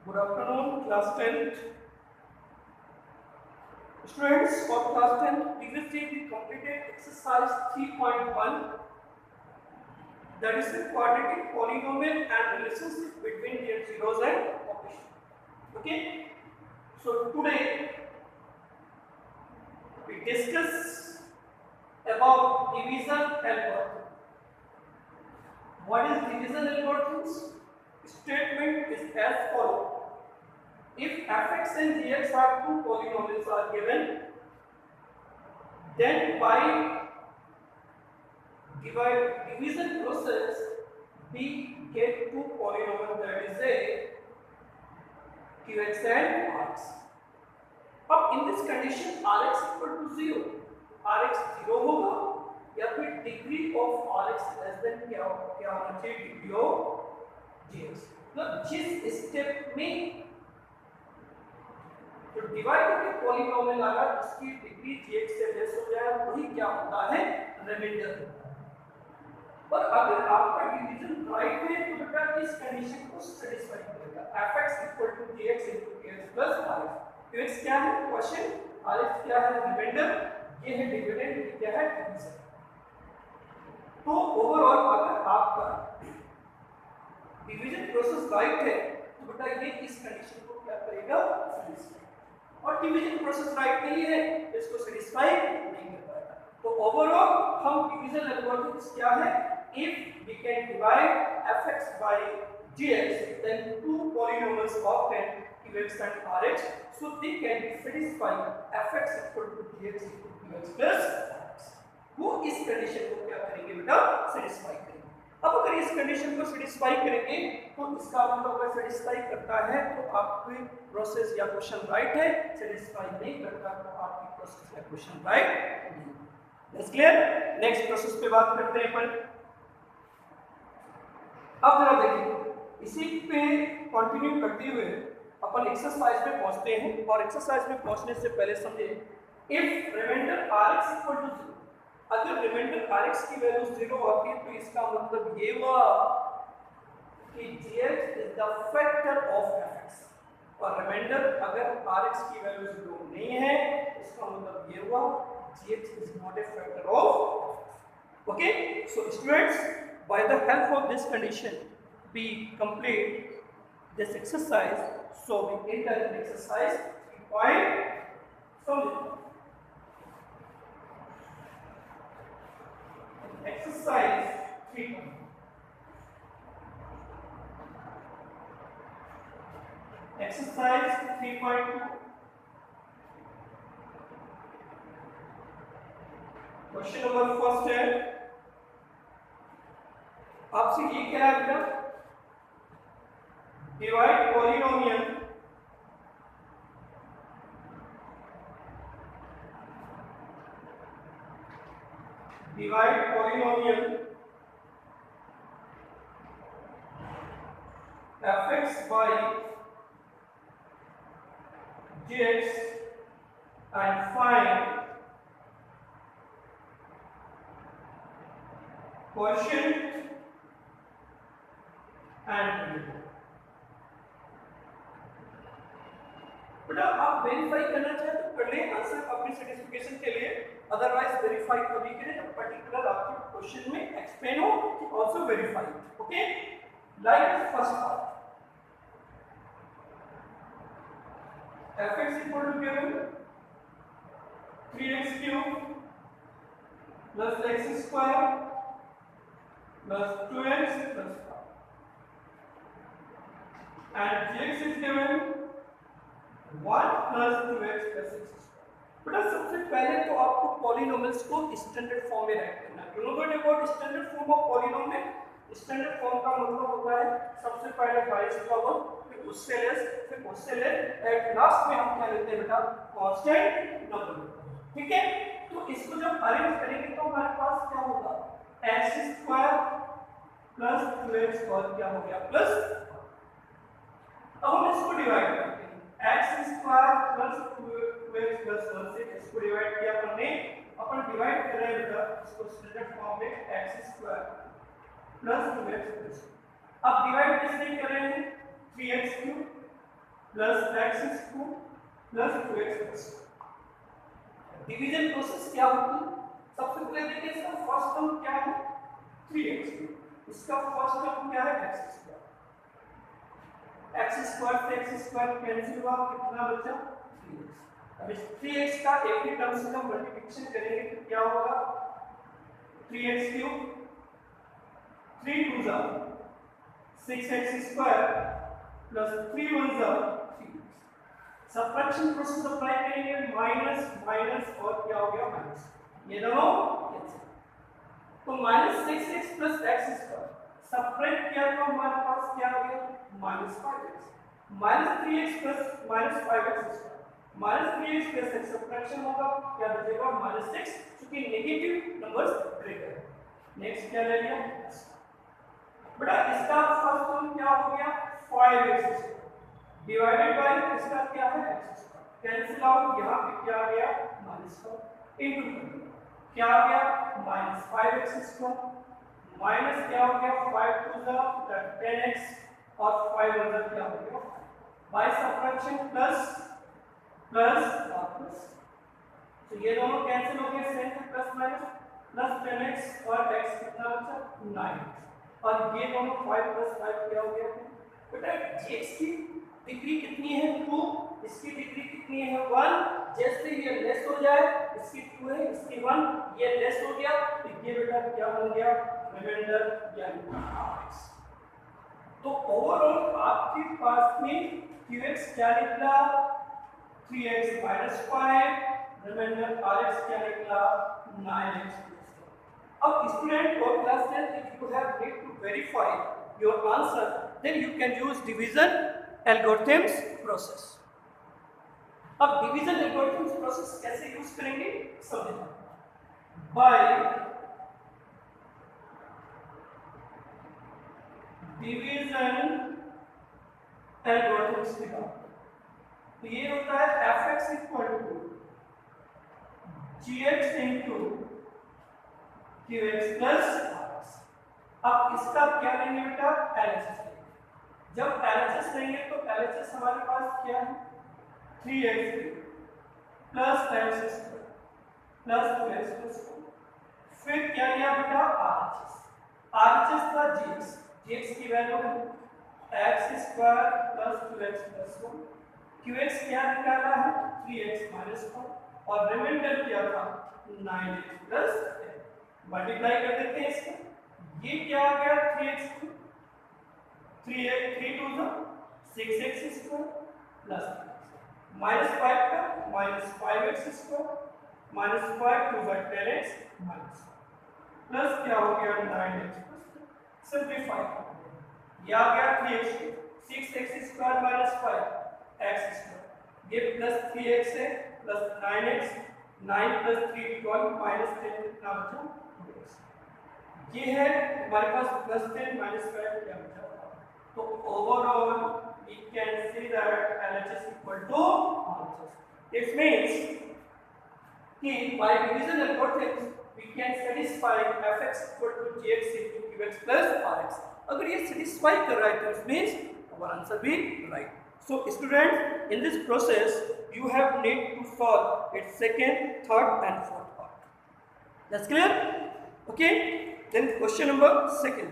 Good afternoon, class 10th. Students of class 10th, previously we completed exercise 3.1, that is the quadratic polynomial and relationship between their zeros and opposition. Okay, so today we discuss about division algorithm. What is division algorithms? Statement is as follows. If fx and gx are two polynomials are given, then by division process we get two polynomial, that is a qx and rx. अब in this condition rx equal to 0, rx 0 होगा या फिर degree of rx less than क्या होना चाहिए, degree of gx. मतलब जिस step में तो डिवाइड के पॉलीनोमियल अगर उसकी डिग्री gx से लेस हो जाए वही क्या होता है, रिमाइंडर होता है. पर अगर आपका डिवीजन राइट है तो बेटा इस कंडीशन को सैटिस्फाई करेगा. fx gx kx rx. kx क्या है क्वेश्चन, rx क्या है रिमाइंडर, ये है डिविडेंड, ये क्या है डिवीजन. तो ओवरऑल अगर आपका डिवीजन प्रोसेस राइट है तो बेटा ये इस कंडीशन को क्या करेगा, सैटिस्फाई. और डिवीजन प्रोसेस राइट नहीं है इसको सेटिस्फाई नहीं कर पाएगा. तो ओवरऑल हम डिवीजन एल्गोरिथम्स क्या है, if we can divide fx by gx then two polynomials of 10 qx and rx, so they can be satisfied fx equal to gx equal to qx plus rx. वो इस condition को क्या करेंगे बेटा, satisfy करेंगे. अब अगर इस कंडीशन को सेटिस्फाई करेंगे तो इसका मतलब अगर सेटिस्फाई करता है तो आपकी प्रोसेस या क्वेश्चन राइट है, सेटिस्फाई नहीं करता तो आपकी प्रोसेस या क्वेश्चन राइट नहीं. It's clear. नेक्स्ट प्रोसेस पे बात करते हैं अपन. अब जरा देखिए, इसी पे कंटिन्यू करते हुए अपन एक्सरसाइज में पहुंचते हैं. और एक्सरसाइज में पहुंचने से पहले समझे, if remainder rx equal to 0, अगर रिमाइंडर rx की वैल्यू 0 आती है तो इसका मतलब ये हुआ कि gx is the factor of fx. और रिमाइंडर अगर rx की वैल्यू 0 नहीं है इसका मतलब ये हुआ gx is not a factor of. Okay, so students, by the help of this condition we complete this exercise. So we enter in exercise 3.7. Exercise 3. Exercise 3.2. Question number first है, आपसे ये क्या है बेटा, divide polynomial fx by gx and find quotient and बेटा आप verify करना चाहे तो कर ले आंसर अपनी सेटिस्फिकेशन के लिए, अदरवाइज वेरीफाई कभी करें जब पर्टिकुलर आपके क्वेश्चन में एक्सप्लेन हो कि also verify. Okay, like first part, fx equal to given 3x cube plus x square plus 2x plus 5 and gx is given 1 plus 2x plus 6 square. बेटा सबसे पहले तो आपको पॉलिनोमियल्स को स्टैंडर्ड फॉर्म में राइट करना है. You know about standard form of polynomial. Standard form का मतलब होता है सबसे पहले हाईएस्ट पावर, फिर उससे लेस, फिर उससे लेस, एट लास्ट में हम क्या लेते हैं बेटा, कांस्टेंट नंबर. ठीक है, तो इसको जब अरेंज करेंगे तो हमारे पास क्या होगा, x स्क्वायर प्लस 2x और क्या हो गया प्लस. अब हम इसको डिवाइड करते हैं, x square plus 2x plus 1 से इसको डिवाइड किया हमने. अपन डिवाइड कर रहे हैं बेटा इसको स्टैंडर्ड फॉर्म में x square plus 2x plus. अब डिवाइड किससे कर रहे हैं, 3x cube plus x square plus 2x। Division process क्या होती है? सबसे पहले देखिए इसका फर्स्ट टर्म क्या है 3x, इसका फर्स्ट टर्म क्या है x स्क्वायर। x स्क्वायर से x स्क्वायर कैंसिल हुआ, कितना बचा 3x। अब इस 3x का एक ही टर्म से हम मल्टीप्लिकेशन करेंगे तो क्या होगा 3x क्यूब 3 2 जा 6x स्क्वायर प्लस 3 1 जा 3। सबट्रैक्शन प्रोसेस अप्लाई करेंगे, माइनस माइनस और क्या हो गया माइनस, ये दोनों कैंसिल। तो -6x plus x square subtract किया तो हमारे पास क्या हो गया -5x, -3x plus -5x square -3x plus x subtraction होगा, क्या बचेगा -6, क्योंकि नेगेटिव नंबर्स ग्रेटर है। नेक्स्ट क्या ले लिया बेटा, इसका फर्स्ट टर्म क्या हो गया 5x डिवाइडेड बाय इसका क्या है x स्क्वायर, कैंसिल आउट, यहाँ पे क्या आ गया -5 इनटू क्या आ गया -5x स्क्वायर माइनस क्या हो गया 5 2 जा 10x और 5 1 जा क्या हो गया by subtraction plus plus minus, तो ये दोनों कैंसिल हो गए, same plus minus plus 10x और x कितना बचा 9x, और ये दोनों 5 प्लस 5 क्या हो गया बेटा x की डिग्री कितनी है 2, इसकी डिग्री कितनी है 1, जैसे ये लेस हो जाए इसकी 2 है इसकी 1, ये लेस हो गया तो ये बेटा क्या बन गया रिमाइंडर यानी rx। तो ओवरऑल आपके पास में qx क्या निकला 3x - 5, रिमाइंडर rx क्या निकला 9x। अब स्टूडेंट और class 10 if you have need to verify your answer then you can use division algorithms process। अब डिवीजन एल्गोरिथम्स प्रोसेस कैसे यूज करेंगे समझना, बाय डिवीजन एल्गोरिथम्स लिखा तो ये होता है fx = gx into qx plus rx। अब इसका क्या लेंगे बेटा LHS लेंगे, जब LHS लेंगे तो LHS हमारे पास क्या है 3x plus x plus 2x plus 4, फिर क्या लिया बेटा RHS का gx की वैल्यू है x square plus 2x plus 1, qx क्या निकाला है 3x - 4 और रिमाइंडर क्या था 9x प्लस 10, मल्टीप्लाई कर देते हैं इसका, ये क्या आ गया 3x 3 2 जा 6x स्क्वायर प्लस -5 का -5x स्क्वायर -5 2 जा 10x माइनस प्लस क्या हो गया 9x सिंपलीफाई, ये आ गया 3x 6x square - 5x square, ये प्लस 3x है प्लस 9x 9 प्लस 3 12 -10 कितना बचा 2x, ये है हमारे पास प्लस 10 -5 क्या बचा। तो overall we can see that LHS equal to RHS। It means कि by division algorithms we can satisfy fx equal to gx into qx plus rx। अगर ये satisfy कर रहा है तो it means our answer will be right। So students, in this process you have need to solve its second, third and fourth part। That's clear? Okay, then question number second।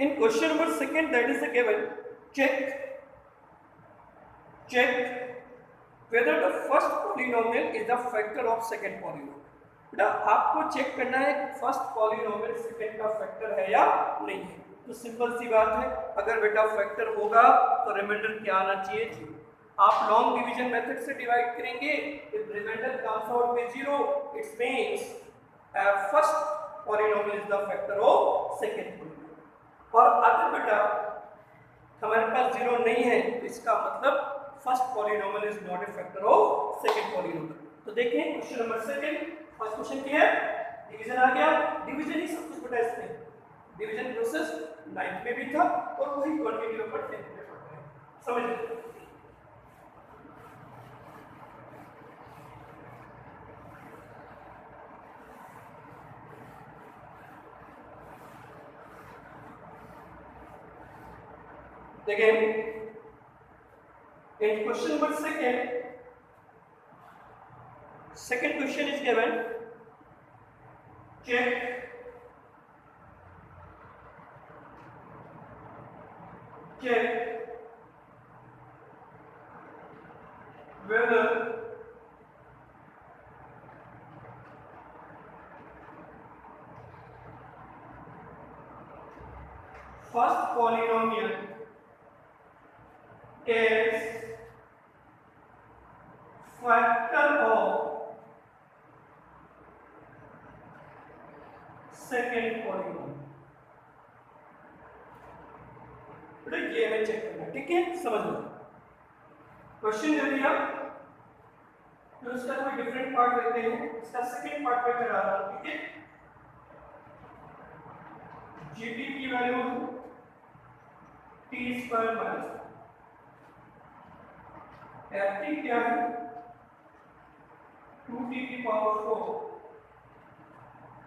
In question number second that is the given check whether the first polynomial is the factor of second polynomial। बेटा आपको check करना है first polynomial second का factor है या नहीं है, तो सिंपल सी बात है, अगर बेटा फैक्टर होगा तो रिमाइंडर क्या आना चाहिए 0। आप लॉन्ग डिवीजन मेथड से डिवाइड करेंगे, if remainder comes out with 0 it means first polynomial is the factor of second polynomial. और अगर बेटा हमारे पास 0 नहीं है तो इसका मतलब first polynomial is not a factor of second polynomial. तो देखिए question number second, first question क्या है डिवीजन आ गया, डिवीजन ही सब कुछ बेटा इसमें, डिवीजन प्रोसेस 9th में भी था और वही कंटिन्यू पर 10th में पढ़ते हैं, समझ लीजिए। देखिए In question number second question is given. Check whether first polynomial is factor of second polynomial. बेटा ये हमें चेक करना है, ठीक है, समझ लो। क्वेश्चन दे दिया, तो इसका कोई डिफरेंट पार्ट लेते हैं, इसका सेकंड पार्ट पे करा रहा हूं, ठीक है। gt की value t square minus ft क्या है 2t की power 4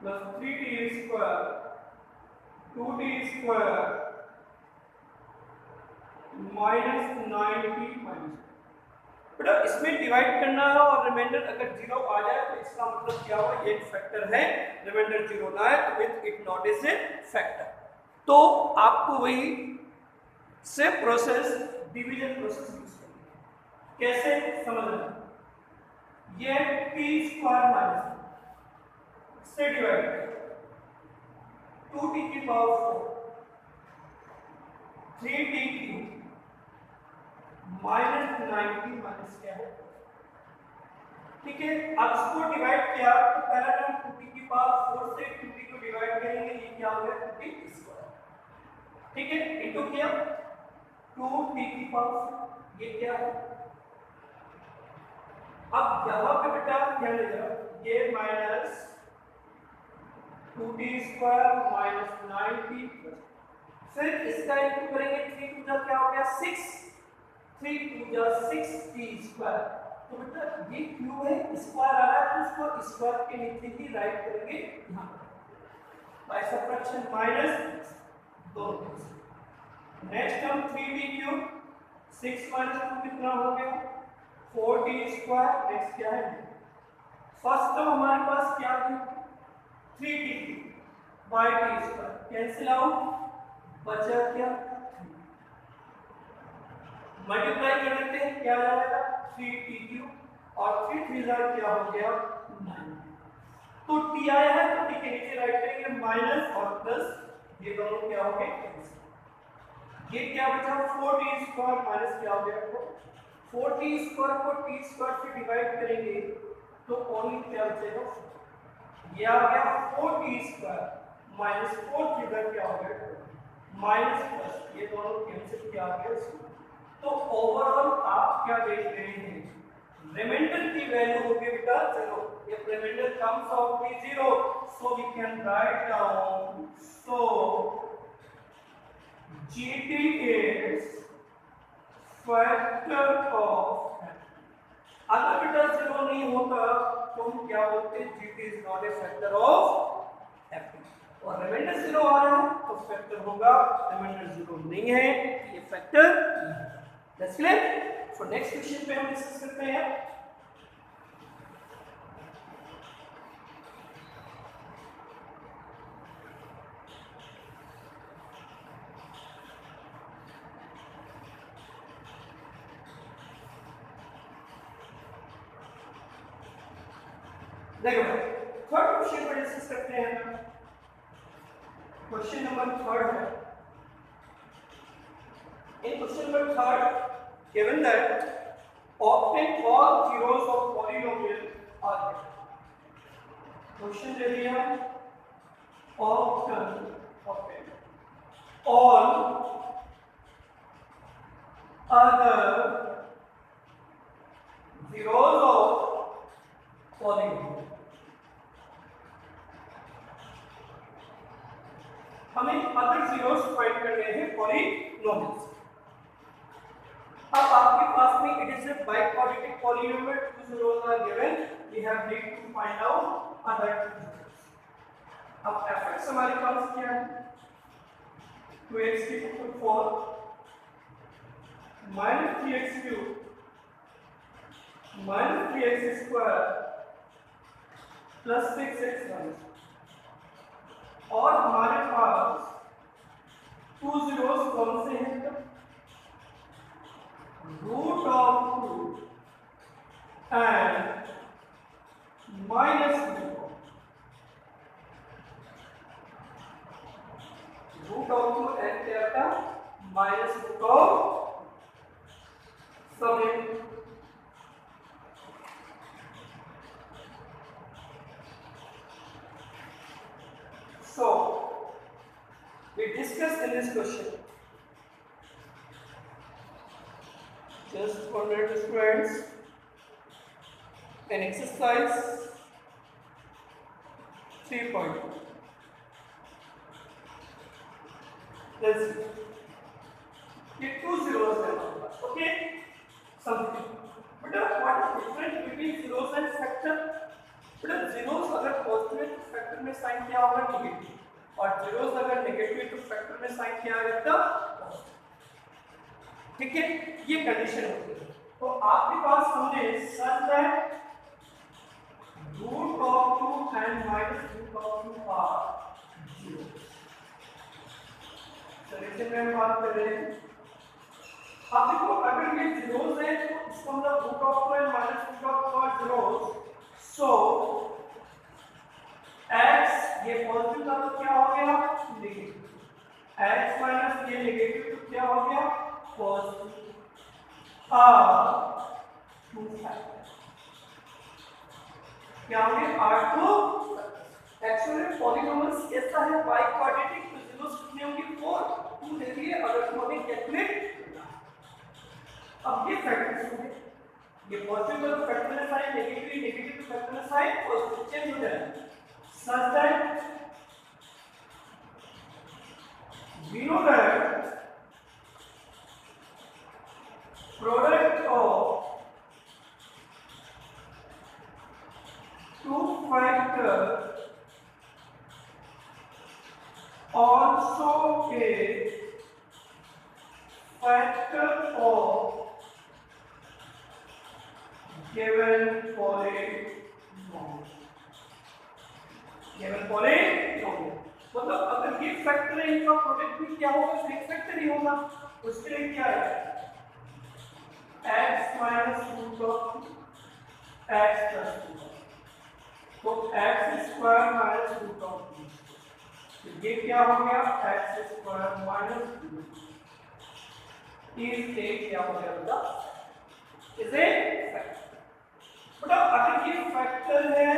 plus 3t square 2t square minus 9t minus. बेटा इसमें डिवाइड करना है और रिमाइंडर अगर 0 आ जाए तो इसका मतलब क्या हुआ, ये एक फैक्टर है। रिमाइंडर 0 ना आए तो with it not is a factor. तो आपको वही से प्रोसेस डिवीजन प्रोसेस यूज करनी है। कैसे समझना, ये t स्क्वायर माइनस से डिवाइड 2t की power 4 3t cube minus 90 minus क्या है, ठीक है। अब इसको डिवाइड किया तो पहला टर्म 2t की पावर 4 से 2t को डिवाइड करेंगे, ये क्या हो गया 2t स्क्वायर, ठीक है। इनटू किया 2t की पावर, ये क्या है। अब यहां पे बेटा ध्यान देना, ये minus 2t square minus 9t फिर इसका इनटू करेंगे 3 टू जा क्या हो गया 6 3 टू जा 6t स्क्वायर। तो बेटा ये क्यों है, स्क्वायर आ रहा है तो इसको स्क्वायर के नीचे ही राइट करेंगे यहां by subtraction minus 2। Next term 3t cube 6 minus 2 कितना हो गया 4t स्क्वायर। नेक्स्ट क्या है, फर्स्ट टर्म हमारे पास क्या है 3t by t square, cancel out बचा क्या, मल्टीप्लाई कर देते हैं क्या आ जाएगा 3t क्यूब और 3 3 क्या हो गया 9। तो t आया है तो t के नीचे राइट करेंगे माइनस और प्लस, ये दोनों क्या हो गए कैंसिल। ये क्या बचा 4t स्क्वायर माइनस क्या हो गया 4t स्क्वायर को t स्क्वायर से डिवाइड करेंगे तो ओनली क्या बचेगा, ये आ गया 4t स्क्वायर माइनस 4 क्या हो गया माइनस प्लस, ये दोनों कैंसिल किया गया। तो ओवरऑल आप क्या देख रहे हैं, रिमाइंडर की वैल्यू होगी बेटा 0। if remainder comes out to be 0 so we can write down so gt is factor of, अगर बेटा 0 नहीं होता तो हम क्या बोलते हैं gt is not a factor of ft। और रिमाइंडर 0 आ रहा है तो फैक्टर होगा, रिमाइंडर 0 नहीं है ये फैक्टर नहीं है। That's clear? So next question पे हम डिस्कस करते हैं। देखो थर्ड क्वेश्चन पे डिस्कस करते हैं। क्वेश्चन नंबर 3 है। In question number 3, given that obtain all zeros of polynomial are given. Question दे दिया obtain all other zeros of polynomial। हमें अदर जीरोस फाइंड करने हैं पॉलीनोमियल्स। अब आपके पास में it is a biquadratic polynomial, two zeros are given, we have need to find out other zeros। अब fx हमारे पास क्या है 2x की power 4 minus 3x cube minus 3x square plus 6x1 और हमारे पास 2 zeros कौन से हैं? Root of 2 and minus root of 2 and क्या था? Minus root of some. So we discussed in this question. Just for the students, an exercise 3.2. Let's see. ये 2 zeros है हमारे पास, okay? Something. But what is difference between zeros and factor? But zeros अगर positive है तो factor में sign क्या होगा? Negative. और zeros अगर नेगेटिव है तो फैक्टर में साइन क्या आएगा? पॉजिटिव. ठीक है, ये कंडीशन होती है. तो आपके पास हमने such that root of 2 and minus root of 2 are 0. चलिए मैं बात कर रहे हैं. आप देखो अगर ये zeros है तो इसका मतलब root of 2 and minus root of 2 are zeros. So x ये पॉजिटिव था तो क्या हो गया? नेगेटिव. x माइनस ये नेगेटिव तो क्या हो गया? पॉजिटिव. R2 फैक्टर क्या हो गया? R2. एक्चुअली पॉलीनोमियल्स कैसा है? By quadratic. तो zeros कितने होंगे? 4. 2 दे दिए. अगर तुम्हें कैलकुलेट अब ये फैक्टर्स होंगे. ये पॉजिटिव तो फैक्टर साइन, नेगेटिव नेगेटिव तो फैक्टर साइन पॉजिटिव चेंज हो जाएगा. Such that we know that product of two factor also a factor of given polynomial. given polynomial मतलब अगर ये फैक्टर है इनका प्रोडक्ट भी क्या होगा? सिर्फ फैक्टर ही होगा. उसके लिए क्या है? x minus root of x plus 2. तो x square minus root of 2. तो ये क्या हो गया? x square minus 2 is a क्या हो जाएगा? Is a factor. मतलब अगर ये फैक्टर है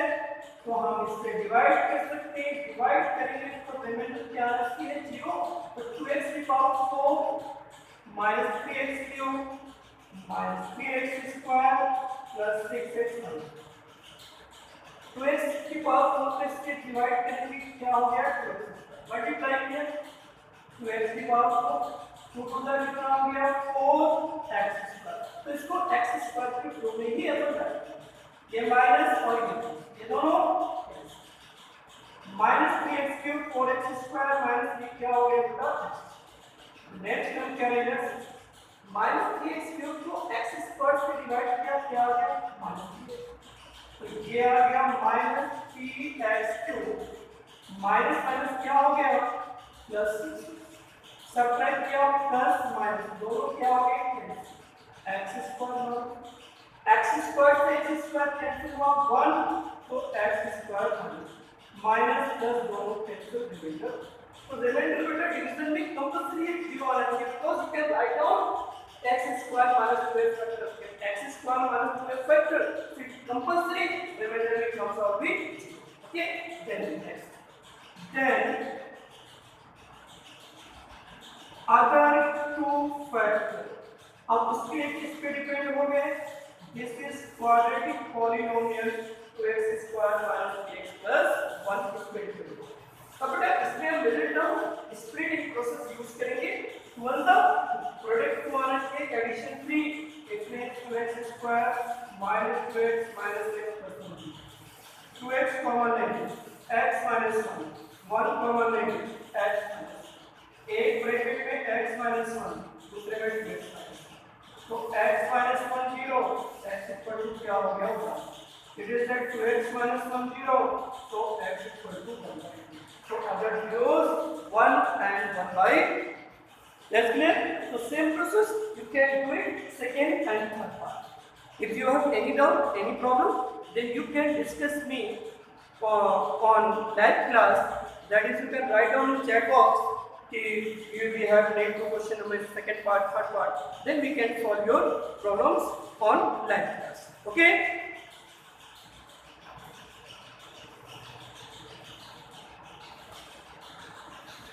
तो हम इससे डिवाइड कर सकते हैं. डिवाइड करेंगे तो रिमाइंडर क्या आती है? 0. तो 2x की power 4 minus 3x cube minus 3x square plus 6x. 2x की पावर 4 से इसके डिवाइड करेंगे क्या हो गया? 2x मल्टीप्लाई किया 2x की पावर 4 2 का कितना हो गया? 4x square. तो इसको x स्क्वायर के रूप में ही ऐसा जाएगा. ये माइनस और ये दोनों minus 3x cube 4x square minus ये क्या हो गया बेटा? नेक्स्ट टर्म क्या रहेगा? माइनस 3x क्यूब को x स्क्वायर से डिवाइड किया क्या आ गया? माइनस. तो ये आ गया minus 3x cube minus minus क्या हो गया? प्लस. सब्ट्रैक्ट किया प्लस माइनस दोनों क्या हो गए? x square. x स्क्वायर से x स्क्वायर कैंसिल हुआ 1 तो x स्क्वायर माइनस प्लस दोनों कैंसिल रिमाइंडर. तो रिमाइंडर बेटा डिवीजन में कंपल्सरी है 0 आना चाहिए. Because you can write down x square minus 2 factor. x square minus 2 factor फिर कंपल्सरी रिमाइंडर में comes out with 0. Okay then next. Then other two factor अब उसके किस पे डिपेंड हो गए? This is quadratic polynomial 2x square minus 3x plus 1 split. अब बेटा इसमें हम middle term splitting process use करेंगे. मतलब प्रोडक्ट को आना चाहिए एडिशन 3 इसमें 2x square minus 2x minus x plus 1. 2x common लेंगे x minus 1 1 कॉमन लेंगे x minus. एक ब्रैकेट में x minus 1 दूसरे में 2x minus. तो x minus 1 0 x equal to क्या हो गया होगा, it is that 2x minus 1 0, so x equal to 1 by 2. So other zeros 1 and 1 by. That's clear. So same process you can do it second and third part. If you have any doubt, any problem, then you can discuss me on that class. That is, you can write down in chat box. If we have made two question number second part, third part, then we can solve your problems on live class. Okay.